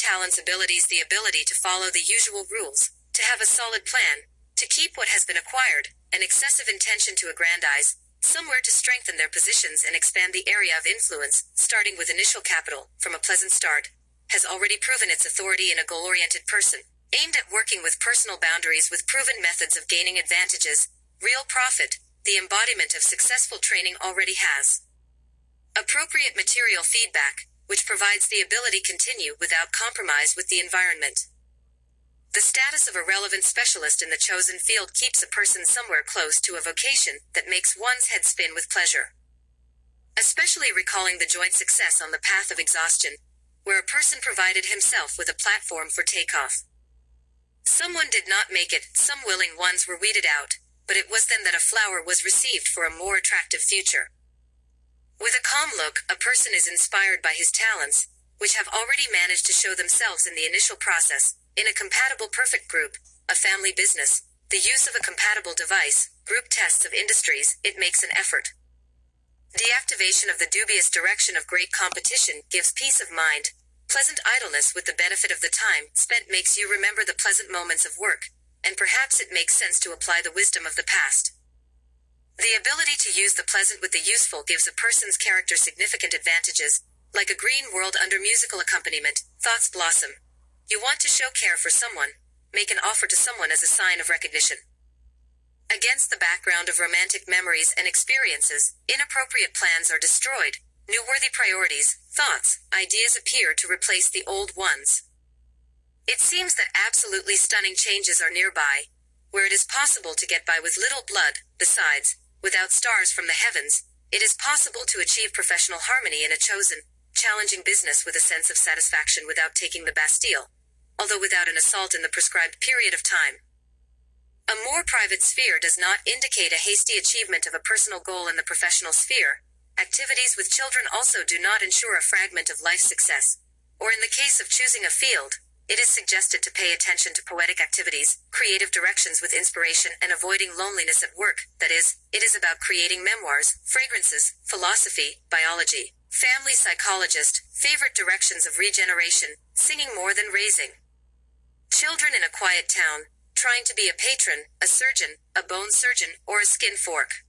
talents, abilities, the ability to follow the usual rules, to have a solid plan, to keep what has been acquired, an excessive intention to aggrandize, somewhere to strengthen their positions and expand the area of influence, starting with initial capital, from a pleasant start, has already proven its authority in a goal-oriented person, aimed at working with personal boundaries with proven methods of gaining advantages, real profit, the embodiment of successful training already has. Appropriate material feedback, which provides the ability to continue without compromise with the environment. The status of a relevant specialist in the chosen field keeps a person somewhere close to a vocation that makes one's head spin with pleasure. Especially recalling the joint success on the path of exhaustion, where a person provided himself with a platform for takeoff. Someone did not make it, some willing ones were weeded out, but it was then that a flower was received for a more attractive future. With a calm look, a person is inspired by his talents, which have already managed to show themselves in the initial process, in a compatible perfect group, a family business, the use of a compatible device, group tests of industries, it makes an effort. Deactivation of the dubious direction of great competition gives peace of mind. Pleasant idleness with the benefit of the time spent makes you remember the pleasant moments of work, and perhaps it makes sense to apply the wisdom of the past. The ability to use the pleasant with the useful gives a person's character significant advantages, like a green world under musical accompaniment, thoughts blossom. You want to show care for someone, make an offer to someone as a sign of recognition. Against the background of romantic memories and experiences, inappropriate plans are destroyed, new worthy priorities, thoughts, ideas appear to replace the old ones. It seems that absolutely stunning changes are nearby, where it is possible to get by with little blood. Besides, without stars from the heavens, it is possible to achieve professional harmony in a chosen, challenging business with a sense of satisfaction without taking the Bastille, although without an assault in the prescribed period of time. A more private sphere does not indicate a hasty achievement of a personal goal in the professional sphere. Activities with children also do not ensure a fragment of life success, or in the case of choosing a field, it is suggested to pay attention to poetic activities, creative directions with inspiration, and avoiding loneliness at work. That is, it is about creating memoirs, fragrances, philosophy, biology, family psychologist, favorite directions of regeneration, singing more than raising children in a quiet town, trying to be a patron, a surgeon, a bone surgeon, or a skin fork.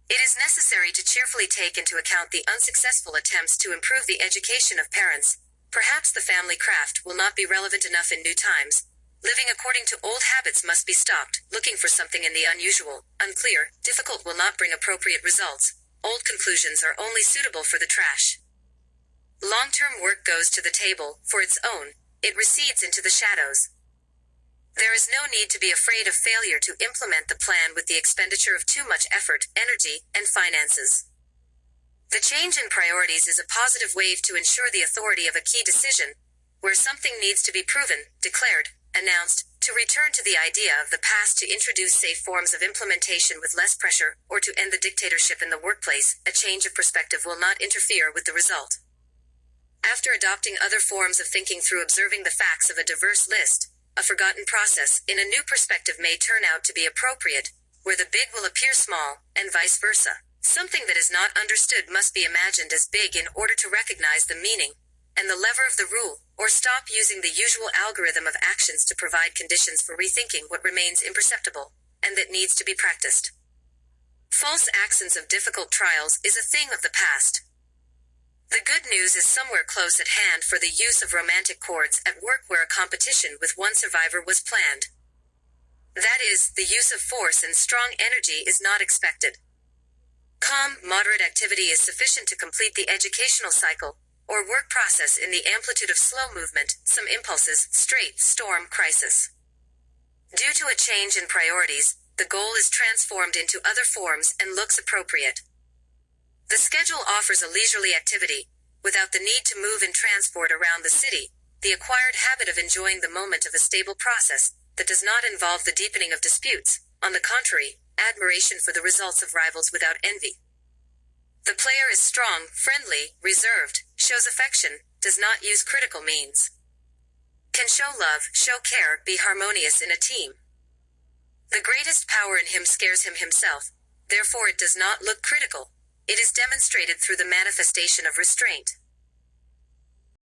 It is necessary to cheerfully take into account the unsuccessful attempts to improve the education of parents. Perhaps the family craft will not be relevant enough in new times. Living according to old habits must be stopped. Looking for something in the unusual, unclear, difficult will not bring appropriate results. Old conclusions are only suitable for the trash. Long-term work goes to the table, for its own. It recedes into the shadows. There is no need to be afraid of failure to implement the plan with the expenditure of too much effort, energy, and finances. The change in priorities is a positive wave to ensure the authority of a key decision, where something needs to be proven, declared, announced, to return to the idea of the past to introduce safe forms of implementation with less pressure, or to end the dictatorship in the workplace. A change of perspective will not interfere with the result. After adopting other forms of thinking through observing the facts of a diverse list, a forgotten process in a new perspective may turn out to be appropriate, where the big will appear small, and vice versa. Something that is not understood must be imagined as big in order to recognize the meaning, and the lever of the rule, or stop using the usual algorithm of actions to provide conditions for rethinking what remains imperceptible, and that needs to be practiced. False accents of difficult trials is a thing of the past. The good news is somewhere close at hand for the use of romantic chords at work where a competition with one survivor was planned. That is, the use of force and strong energy is not expected. Calm, moderate activity is sufficient to complete the educational cycle, or work process in the amplitude of slow movement, some impulses, straight, storm, crisis. Due to a change in priorities, the goal is transformed into other forms and looks appropriate. The schedule offers a leisurely activity, without the need to move in transport around the city, the acquired habit of enjoying the moment of a stable process that does not involve the deepening of disputes, on the contrary, admiration for the results of rivals without envy. The player is strong, friendly, reserved, shows affection, does not use critical means. Can show love, show care, be harmonious in a team. The greatest power in him scares him himself, therefore it does not look critical. It is demonstrated through the manifestation of restraint.